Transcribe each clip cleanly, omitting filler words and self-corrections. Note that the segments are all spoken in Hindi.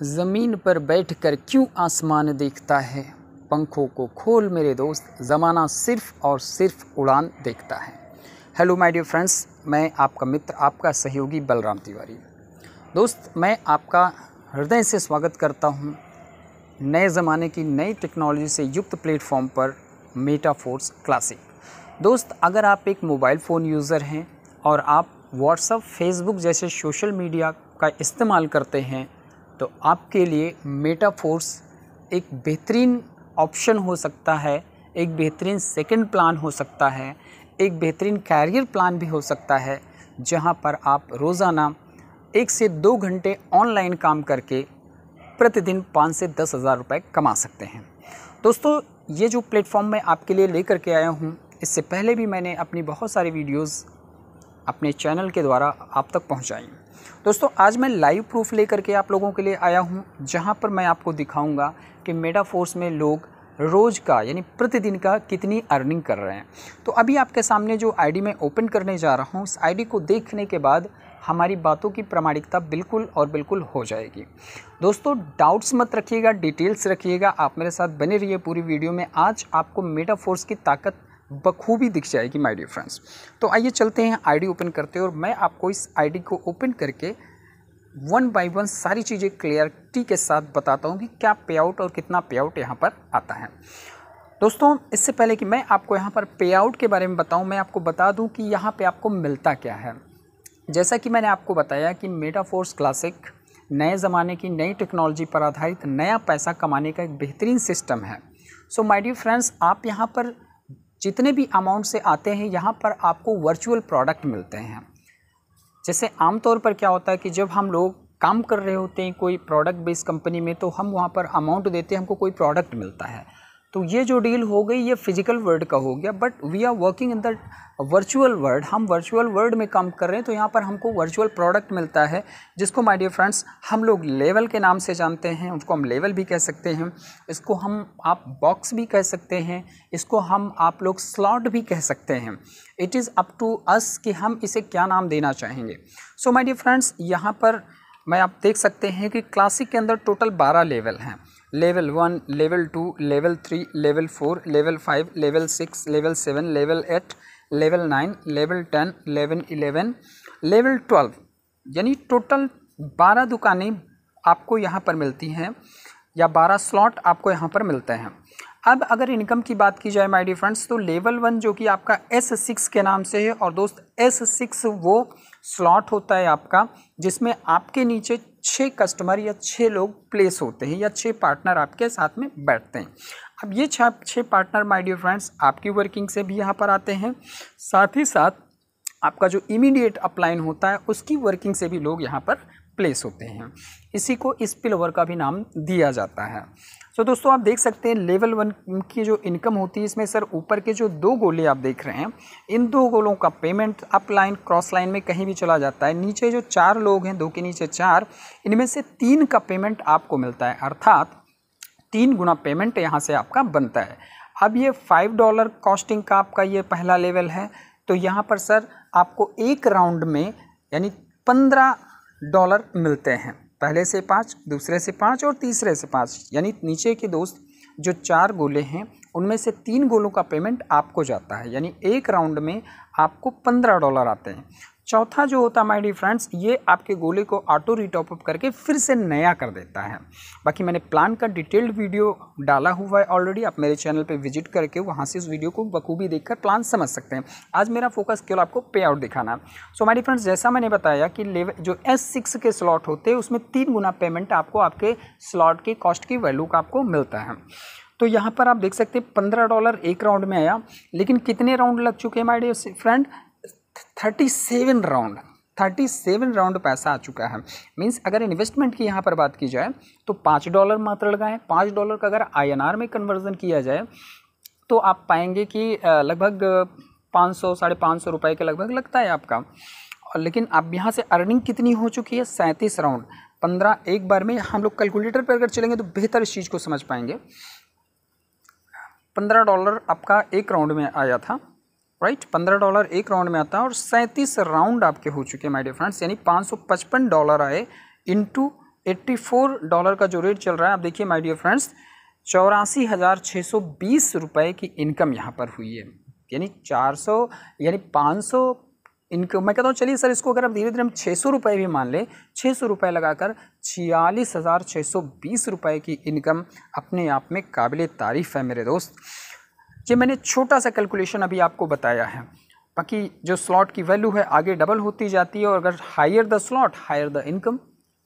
ज़मीन पर बैठकर क्यों आसमान देखता है। पंखों को खोल मेरे दोस्त, ज़माना सिर्फ़ और सिर्फ उड़ान देखता है। हेलो माय डियर फ्रेंड्स, मैं आपका मित्र, आपका सहयोगी बलराम तिवारी। दोस्त, मैं आपका हृदय से स्वागत करता हूं नए ज़माने की नई टेक्नोलॉजी से युक्त प्लेटफॉर्म पर मेटाफोर्स क्लासिक। दोस्त, अगर आप एक मोबाइल फ़ोन यूज़र हैं और आप व्हाट्सएप, फेसबुक जैसे सोशल मीडिया का इस्तेमाल करते हैं तो आपके लिए मेटाफोर्स एक बेहतरीन ऑप्शन हो सकता है, एक बेहतरीन सेकंड प्लान हो सकता है, एक बेहतरीन कैरियर प्लान भी हो सकता है, जहां पर आप रोज़ाना 1 से 2 घंटे ऑनलाइन काम करके प्रतिदिन 5 से 10 हज़ार रुपये कमा सकते हैं। दोस्तों, ये जो प्लेटफॉर्म मैं आपके लिए लेकर के आया हूँ, इससे पहले भी मैंने अपनी बहुत सारी वीडियोज़ अपने चैनल के द्वारा आप तक पहुँचाई। दोस्तों, आज मैं लाइव प्रूफ लेकर के आप लोगों के लिए आया हूं, जहां पर मैं आपको दिखाऊंगा कि मेटाफोर्स में लोग रोज़ का यानी प्रतिदिन का कितनी अर्निंग कर रहे हैं। तो अभी आपके सामने जो आईडी मैं ओपन करने जा रहा हूं, उस आईडी को देखने के बाद हमारी बातों की प्रामाणिकता बिल्कुल और बिल्कुल हो जाएगी। दोस्तों, डाउट्स मत रखिएगा, डिटेल्स रखिएगा, आप मेरे साथ बने रहिए पूरी वीडियो में। आज आपको मेटाफोर्स की ताकत बखूबी दिख जाएगी माय डियर फ्रेंड्स। तो आइए चलते हैं, आईडी ओपन करते हैं और मैं आपको इस आईडी को ओपन करके 1 बाय 1 सारी चीज़ें क्लियरिटी के साथ बताता हूं कि क्या पे आउट और कितना पे आउट यहाँ पर आता है। दोस्तों, इससे पहले कि मैं आपको यहाँ पर पे आउट के बारे में बताऊं, मैं आपको बता दूं कि यहाँ पे आपको मिलता क्या है। जैसा कि मैंने आपको बताया कि मेटाफोर्स क्लासिक नए ज़माने की नई टेक्नोलॉजी पर आधारित नया पैसा कमाने का एक बेहतरीन सिस्टम है। सो माय डियर फ्रेंड्स, आप यहाँ पर जितने भी अमाउंट से आते हैं, यहाँ पर आपको वर्चुअल प्रोडक्ट मिलते हैं। जैसे आमतौर पर क्या होता है कि जब हम लोग काम कर रहे होते हैं कोई प्रोडक्ट बेस्ड कंपनी में, तो हम वहाँ पर अमाउंट देते हैं, हमको कोई प्रोडक्ट मिलता है। तो ये जो डील हो गई, ये फिजिकल वर्ल्ड का हो गया, but we are working in the virtual world. हम वर्चुअल वर्ल्ड में काम कर रहे हैं, तो यहाँ पर हमको वर्चुअल प्रोडक्ट मिलता है, जिसको माय डियर फ्रेंड्स हम लोग लेवल के नाम से जानते हैं। उसको हम लेवल भी कह सकते हैं, इसको हम आप बॉक्स भी कह सकते हैं, इसको हम आप लोग स्लॉट भी कह सकते हैं। It is up to us कि हम इसे क्या नाम देना चाहेंगे। सो माय डियर फ्रेंड्स, यहाँ पर मैं आप देख सकते हैं कि क्लासिक के अंदर टोटल 12 लेवल हैं। Level 1, level 2, level 3, level 4, level 5, level 6, level 7, level 8, level 9, level 10, level 11, level 12, यानी टोटल 12 दुकानें आपको यहाँ पर मिलती हैं, या 12 स्लॉट आपको यहाँ पर मिलते हैं। अब अगर इनकम की बात की जाए माय डियर फ्रेंड्स, तो लेवल 1 जो कि आपका S6 के नाम से है, और दोस्त S6 वो स्लॉट होता है आपका जिसमें आपके नीचे 6 कस्टमर या 6 लोग प्लेस होते हैं, या 6 पार्टनर आपके साथ में बैठते हैं। अब ये 6 पार्टनर माय डियर फ्रेंड्स आपकी वर्किंग से भी यहाँ पर आते हैं, साथ ही साथ आपका जो इमीडिएट अपलाइन होता है उसकी वर्किंग से भी लोग यहाँ पर प्लेस होते हैं। इसी को स्पिल ओवर का भी नाम दिया जाता है। तो दोस्तों, आप देख सकते हैं लेवल 1 की जो इनकम होती है, इसमें सर ऊपर के जो 2 गोले आप देख रहे हैं, इन 2 गोलों का payment up line cross line में कहीं भी चला जाता है। नीचे जो 4 लोग हैं, 2 के नीचे 4, इनमें से 3 का पेमेंट आपको मिलता है, अर्थात 3 गुना पेमेंट यहाँ से आपका बनता है। अब ये $5 कॉस्टिंग का आपका ये पहला लेवल है, तो यहाँ पर सर आपको एक राउंड में यानी $15 मिलते हैं। पहले से 5, दूसरे से 5 और तीसरे से 5, यानी नीचे के दोस्त जो 4 गोले हैं उनमें से 3 गोलों का पेमेंट आपको जाता है, यानी एक राउंड में आपको $15 आते हैं। चौथा जो होता है माय डियर फ्रेंड्स, ये आपके गोले को ऑटो रिटॉप अप करके फिर से नया कर देता है। बाकी मैंने प्लान का डिटेल्ड वीडियो डाला हुआ है ऑलरेडी, आप मेरे चैनल पे विजिट करके वहाँ से उस वीडियो को बखूबी देखकर प्लान समझ सकते हैं। आज मेरा फोकस केवल आपको पे आउट दिखाना है। सो माय डियर फ्रेंड्स, जैसा मैंने बताया कि लेवल जो S6 के स्लॉट होते हैं उसमें 3 गुना पेमेंट आपको आपके स्लॉट की कॉस्ट की वैल्यू का आपको मिलता है। तो यहाँ पर आप देख सकते हैं $15 एक राउंड में आया, लेकिन कितने राउंड लग चुके हैं माय डियर फ्रेंड? 37 राउंड पैसा आ चुका है। मीन्स अगर इन्वेस्टमेंट की यहाँ पर बात की जाए तो $5 मात्र लगा है। $5 का अगर INR में कन्वर्जन किया जाए तो आप पाएंगे कि लगभग 500 साढ़े 500 रुपये के लगभग लगता है आपका। लेकिन अब यहाँ से अर्निंग कितनी हो चुकी है? 37 राउंड, 15 एक बार में। हम लोग कैलकुलेटर पर अगर चलेंगे तो बेहतर इस चीज़ को समझ पाएंगे। $15 आपका एक राउंड में आया था, राइट। $15 एक राउंड में आता है, और 37 राउंड आपके हो चुके हैं माय डियर फ्रेंड्स, यानी $555 आए इंटू $84 का जो रेट चल रहा है, आप देखिए माय डियर फ्रेंड्स, 84,620 रुपये की इनकम यहाँ पर हुई है। यानी 500 इनकम, मैं कहता हूँ चलिए सर इसको अगर आप धीरे धीरे हम 600 रुपये भी मान लें, 600 रुपये लगाकर 46,620 रुपये की इनकम अपने आप में काबिल तारीफ़ है मेरे दोस्त। ये मैंने छोटा सा कैलकुलेशन अभी आपको बताया है। बाकी जो स्लॉट की वैल्यू है आगे डबल होती जाती है, और अगर higher the slot higher the income,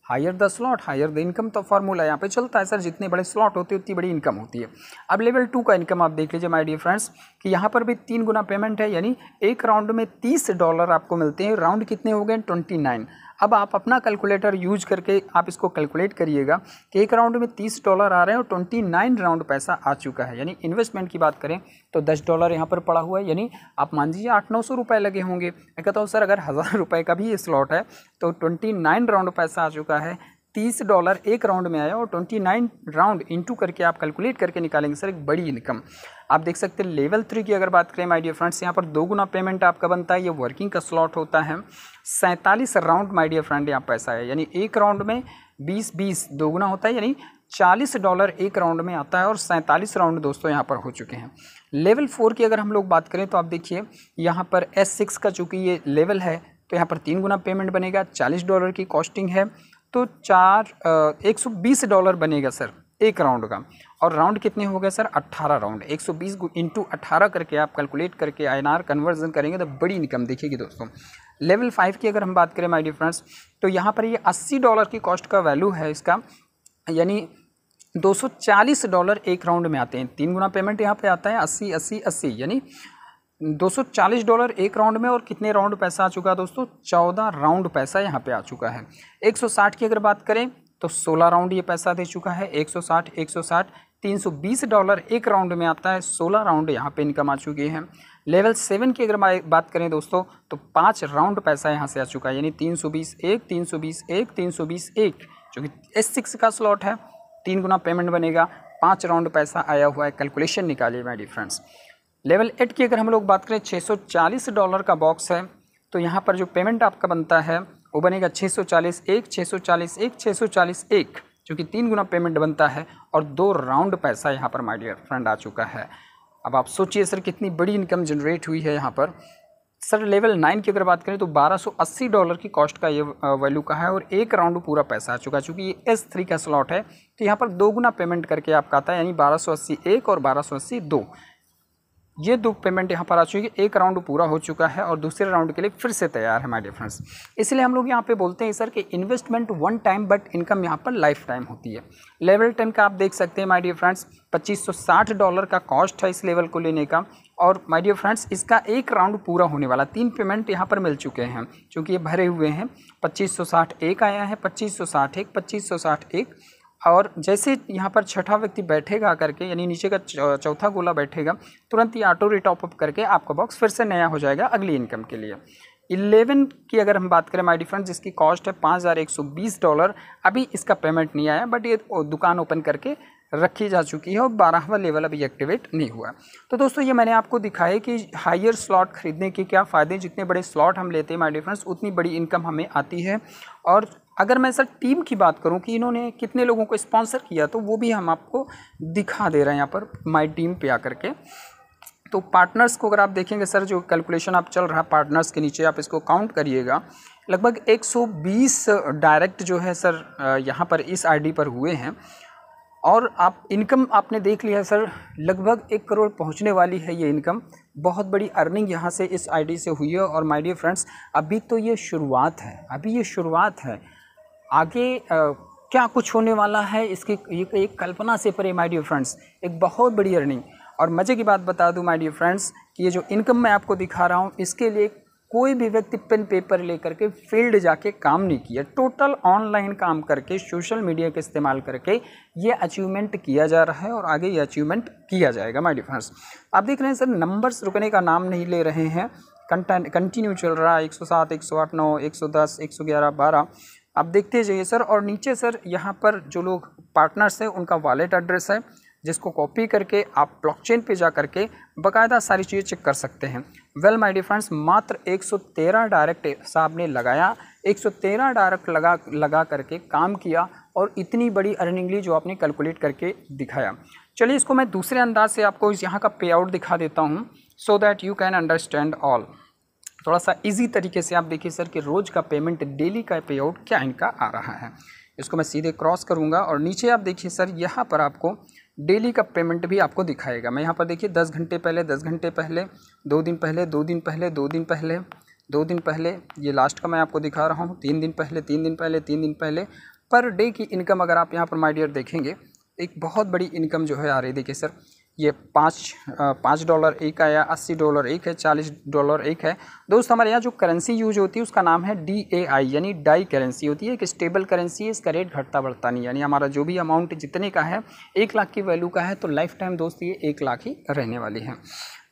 higher the slot higher the income, तो फार्मूला यहाँ पे चलता है सर, जितने बड़े स्लॉट होते हैं उतनी बड़ी इनकम होती है। अब लेवल 2 का इनकम आप देख लीजिए माय डियर फ्रेंड्स कि यहाँ पर भी 3 गुना पेमेंट है, यानी एक राउंड में $30 आपको मिलते हैं। राउंड कितने हो गए? 29। अब आप अपना कैलकुलेटर यूज करके आप इसको कैलकुलेट करिएगा कि एक राउंड में $30 आ रहे हैं और 29 राउंड पैसा आ चुका है। यानी इन्वेस्टमेंट की बात करें तो $10 यहाँ पर पड़ा हुआ है, यानी आप मान लीजिए 800-900 रुपये लगे होंगे। मैं कहता हूँ सर अगर 1000 रुपये का भी ये स्लॉट है तो 29 राउंड पैसा आ चुका है। $30 एक राउंड में आया और 29 राउंड इंटू करके आप कैलकुलेट करके निकालेंगे सर एक बड़ी इनकम। आप देख सकते हैं लेवल 3 की अगर बात करें माय डियर फ्रेंड्स, यहाँ पर 2 गुना पेमेंट आपका बनता है। ये वर्किंग का स्लॉट होता है। 47 राउंड माय डियर फ्रेंड यहाँ पैसा है, यानी एक राउंड में 20-20 2 गुना होता है, यानी $40 एक राउंड में आता है और 47 राउंड दोस्तों यहाँ पर हो चुके हैं। लेवल 4 की अगर हम लोग बात करें तो आप देखिए यहाँ पर S6 का चूँकि ये लेवल है तो यहाँ पर 3 गुना पेमेंट बनेगा। $40 की कॉस्टिंग है तो $120 बनेगा सर एक राउंड का। और राउंड कितने हो गए सर? 18 राउंड। 120 इंटू 18 करके आप कैलकुलेट करके INR कन्वर्जन करेंगे तो बड़ी इनकम देखिएगी दोस्तों। लेवल 5 की अगर हम बात करें माय डियर फ्रेंड्स तो यहाँ पर ये $80 की कॉस्ट का वैल्यू है इसका, यानी $240 एक राउंड में आते हैं। 3 गुना पेमेंट यहाँ पे आता है 80-80-80, यानी $240 एक राउंड में। और कितने राउंड पैसा आ चुका है दोस्तों? 14 राउंड पैसा यहाँ पे आ चुका है। 160 की अगर बात करें तो 16 राउंड ये पैसा दे चुका है। 160 $320 एक राउंड में आता है। 16 राउंड यहाँ पे इनकम आ चुकी है। लेवल 7 की अगर बात करें दोस्तों तो 5 राउंड पैसा यहाँ से आ चुका है, यानी 320 1 320 1 320 1, जो कि S6 का स्लॉट है। 3 गुना पेमेंट बनेगा, 5 राउंड पैसा आया हुआ है। कैलकुलेशन निकालिए माय डियर फ्रेंड्स। लेवल 8 की अगर हम लोग बात करें $640 का बॉक्स है तो यहाँ पर जो पेमेंट आपका बनता है वो बनेगा 640 1 640 1 640 1, जो कि 3 गुना पेमेंट बनता है और 2 राउंड पैसा यहाँ पर माय डियर फ्रेंड आ चुका है। अब आप सोचिए सर कितनी बड़ी इनकम जनरेट हुई है यहाँ पर। सर लेवल 9 की अगर बात करें तो $1280 की कॉस्ट का ये वैल्यू का है और एक राउंड पूरा पैसा आ चुका है। चूँकि ये S3 का स्लॉट है तो यहाँ पर 2 गुना पेमेंट करके आपका आता है, यानी 1280 1 और 1280 2। ये 2 पेमेंट यहाँ पर आ चुकी है। एक राउंड पूरा हो चुका है और दूसरे राउंड के लिए फिर से तैयार है माय डियर फ्रेंड्स। इसलिए हम लोग यहाँ पे बोलते हैं सर कि investment one time but income यहाँ पर लाइफ टाइम होती है। लेवल 10 का आप देख सकते हैं माय डियर फ्रेंड्स, $2560 का कॉस्ट है इस लेवल को लेने का। और माय डियर फ्रेंड्स इसका एक राउंड पूरा होने वाला, 3 पेमेंट यहाँ पर मिल चुके हैं क्योंकि ये भरे हुए हैं। 2560 एक आया है, 2560 एक, 2560 एक। और जैसे यहाँ पर छठा व्यक्ति बैठेगा करके, यानी नीचे का चौथा गोला बैठेगा, तुरंत ही ऑटो रिटॉपअप करके आपका बॉक्स फिर से नया हो जाएगा अगली इनकम के लिए। 11 की अगर हम बात करें माय डियर फ्रेंड्स, जिसकी कॉस्ट है $5120, अभी इसका पेमेंट नहीं आया बट ये दुकान ओपन करके रखी जा चुकी है और 12वां लेवल अभी एक्टिवेट नहीं हुआ। तो दोस्तों ये मैंने आपको दिखाया कि हायर स्लॉट खरीदने के क्या फ़ायदे, जितने बड़े स्लॉट हम लेते हैं माय डियर फ्रेंड्स उतनी बड़ी इनकम हमें आती है। और अगर मैं सर टीम की बात करूं कि इन्होंने कितने लोगों को स्पॉन्सर किया तो वो भी हम आपको दिखा दे रहे हैं यहाँ पर माय टीम पे आकर के। तो पार्टनर्स को अगर आप देखेंगे सर, जो कैलकुलेशन आप चल रहा है पार्टनर्स के नीचे आप इसको काउंट करिएगा, लगभग 120 डायरेक्ट जो है सर यहाँ पर इस ID पर हुए हैं। और आप इनकम आपने देख लिया सर, लगभग 1 करोड़ पहुंचने वाली है ये इनकम। बहुत बड़ी अर्निंग यहाँ से इस ID से हुई है। और माय डियर फ्रेंड्स अभी तो ये शुरुआत है, अभी ये शुरुआत है। आगे क्या कुछ होने वाला है इसकी एक कल्पना से परे माय डियर फ्रेंड्स, एक बहुत बड़ी अर्निंग। और मज़े की बात बता दूं माय डियर फ्रेंड्स कि ये जो इनकम मैं आपको दिखा रहा हूँ इसके लिए कोई भी व्यक्ति पेन पेपर लेकर के फील्ड जाके काम नहीं किया, टोटल ऑनलाइन काम करके सोशल मीडिया का इस्तेमाल करके ये अचीवमेंट किया जा रहा है और आगे ये अचीवमेंट किया जाएगा माय डियर फ्रेंड्स। आप देख रहे हैं सर नंबर्स रुकने का नाम नहीं ले रहे हैं, कंटिन्यू चल रहा है। 107 108 9 110 111 12 आप देखते जाइए सर। और नीचे सर यहाँ पर जो लोग पार्टनर्स हैं उनका वॉलेट एड्रेस है, जिसको कॉपी करके आप ब्लॉकचेन पे जा करके बाकायदा सारी चीज़ें चेक कर सकते हैं। वेल माय डियर फ्रेंड्स, मात्र 113 डायरेक्ट साहब ने लगाया $113 लगा करके काम किया और इतनी बड़ी अर्निंग ली जो आपने कैलकुलेट करके दिखाया। चलिए इसको मैं दूसरे अंदाज से आपको यहाँ का पे आउट दिखा देता हूँ, so that you can understand all. थोड़ा सा इजी तरीके से आप देखिए सर कि रोज़ का पेमेंट, डेली का पे आउट क्या इनका आ रहा है। इसको मैं सीधे क्रॉस करूँगा और नीचे आप देखिए सर यहाँ पर आपको डेली का पेमेंट भी आपको दिखाएगा। मैं यहाँ पर देखिए 10 घंटे पहले, 10 घंटे पहले, 2 दिन पहले, 2 दिन पहले, 2 दिन पहले, 2 दिन पहले, ये लास्ट का मैं आपको दिखा रहा हूँ, 3 दिन पहले, 3 दिन पहले, 3 दिन पहले। पर डे की इनकम अगर आप यहाँ पर माय डियर देखेंगे, एक बहुत बड़ी इनकम जो है आ रही। देखिए सर ये $5 एक आया, $80 एक है, $40 एक है। दोस्त हमारे यहाँ जो करेंसी यूज होती है उसका नाम है DAI, यानी डाई करेंसी होती है। एक स्टेबल करेंसी है, इसका रेट घटता बढ़ता नहीं, यानी हमारा जो भी अमाउंट जितने का है 1 लाख की वैल्यू का है तो लाइफ टाइम दोस्त ये 1 लाख ही रहने वाली है।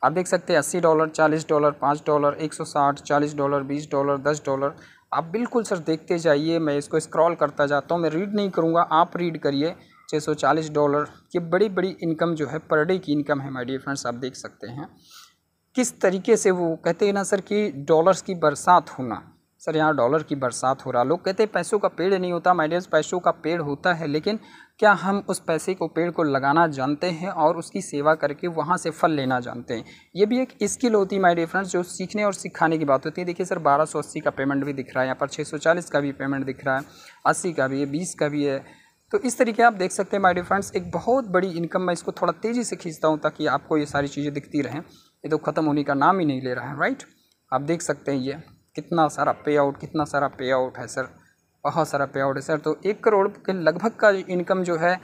आप देख सकते हैं $80, $40, $5, $160, $40, $20, $10। आप बिल्कुल सर देखते जाइए, मैं इसको स्क्रॉल करता जाता हूँ, मैं रीड नहीं करूँगा, आप रीड करिए। $640 ये बड़ी बड़ी इनकम जो है पर डे की इनकम है माय डियर फ्रेंड्स। आप देख सकते हैं किस तरीके से वो कहते हैं ना सर कि डॉलर्स की बरसात होना। सर यहाँ डॉलर की बरसात हो रहा। लोग कहते हैं पैसों का पेड़ नहीं होता माय डियर, पैसों का पेड़ होता है, लेकिन क्या हम उस पैसे को, पेड़ को लगाना जानते हैं और उसकी सेवा करके वहाँ से फल लेना जानते हैं। ये भी एक स्किल होती है माय डियर फ्रेंड्स, जो सीखने और सिखाने की बात होती है। देखिए सर 1280 का पेमेंट भी दिख रहा है, यहाँ पर 640 का भी पेमेंट दिख रहा है, 80 का भी है, 20 का भी है। तो इस तरीके आप देख सकते हैं माय डियर फ्रेंड्स, एक बहुत बड़ी इनकम। मैं इसको थोड़ा तेज़ी से खींचता हूँ ताकि आपको ये सारी चीज़ें दिखती रहें। ये तो ख़त्म होने का नाम ही नहीं ले रहा है, राइट। आप देख सकते हैं ये कितना सारा पे आउट, कितना सारा पे आउट है सर, बहुत सारा पे आउट है सर। तो 1 करोड़ के लगभग का इनकम जो है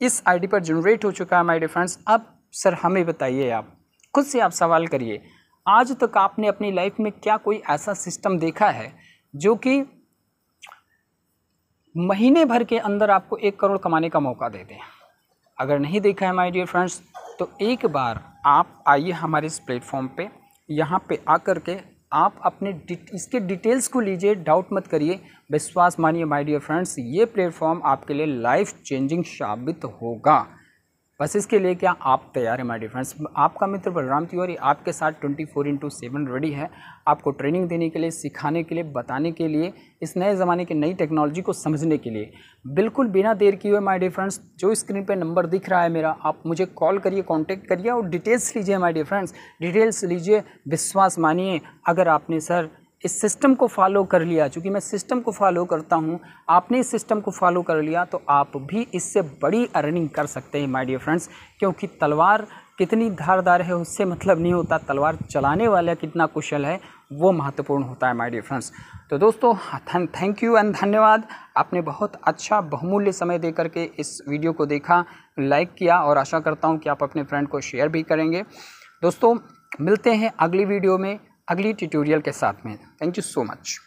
इस आईडी पर जनरेट हो चुका है माय डियर फ्रेंड्स। अब सर हमें बताइए, आप खुद से आप सवाल करिए, आज तक आपने अपनी लाइफ में क्या कोई ऐसा सिस्टम देखा है जो कि महीने भर के अंदर आपको 1 करोड़ कमाने का मौका देते हैं? अगर नहीं देखा है माय डियर फ्रेंड्स तो एक बार आप आइए हमारे इस प्लेटफॉर्म पे, यहाँ पे आकर के आप अपने इसके डिटेल्स को लीजिए, डाउट मत करिए, विश्वास मानिए माय डियर फ्रेंड्स, ये प्लेटफॉर्म आपके लिए लाइफ चेंजिंग साबित होगा। बस इसके लिए क्या आप तैयार हैं माय डियर फ्रेंड्स? आपका मित्र बलराम तिवारी आपके साथ 24/7 रेडी है, आपको ट्रेनिंग देने के लिए, सिखाने के लिए, बताने के लिए, इस नए ज़माने की नई टेक्नोलॉजी को समझने के लिए। बिल्कुल बिना देर किए हुए माय डियर फ्रेंड्स, जो स्क्रीन पे नंबर दिख रहा है मेरा, आप मुझे कॉल करिए, कांटेक्ट करिए और डिटेल्स लीजिए माय डियर फ्रेंड्स, डिटेल्स लीजिए। विश्वास मानिए, अगर आपने सर इस सिस्टम को फॉलो कर लिया, चूँकि मैं सिस्टम को फॉलो करता हूँ, आपने इस सिस्टम को फॉलो कर लिया तो आप भी इससे बड़ी अर्निंग कर सकते हैं माय डियर फ्रेंड्स। क्योंकि तलवार कितनी धारदार है उससे मतलब नहीं होता, तलवार चलाने वाला कितना कुशल है वो महत्वपूर्ण होता है माय डियर फ्रेंड्स। तो दोस्तों थैंक यू एंड धन्यवाद, आपने बहुत अच्छा बहुमूल्य समय दे करके इस वीडियो को देखा, लाइक किया और आशा करता हूँ कि आप अपने फ्रेंड को शेयर भी करेंगे। दोस्तों मिलते हैं अगली वीडियो में, अगली ट्यूटोरियल के साथ में। Thank you so much.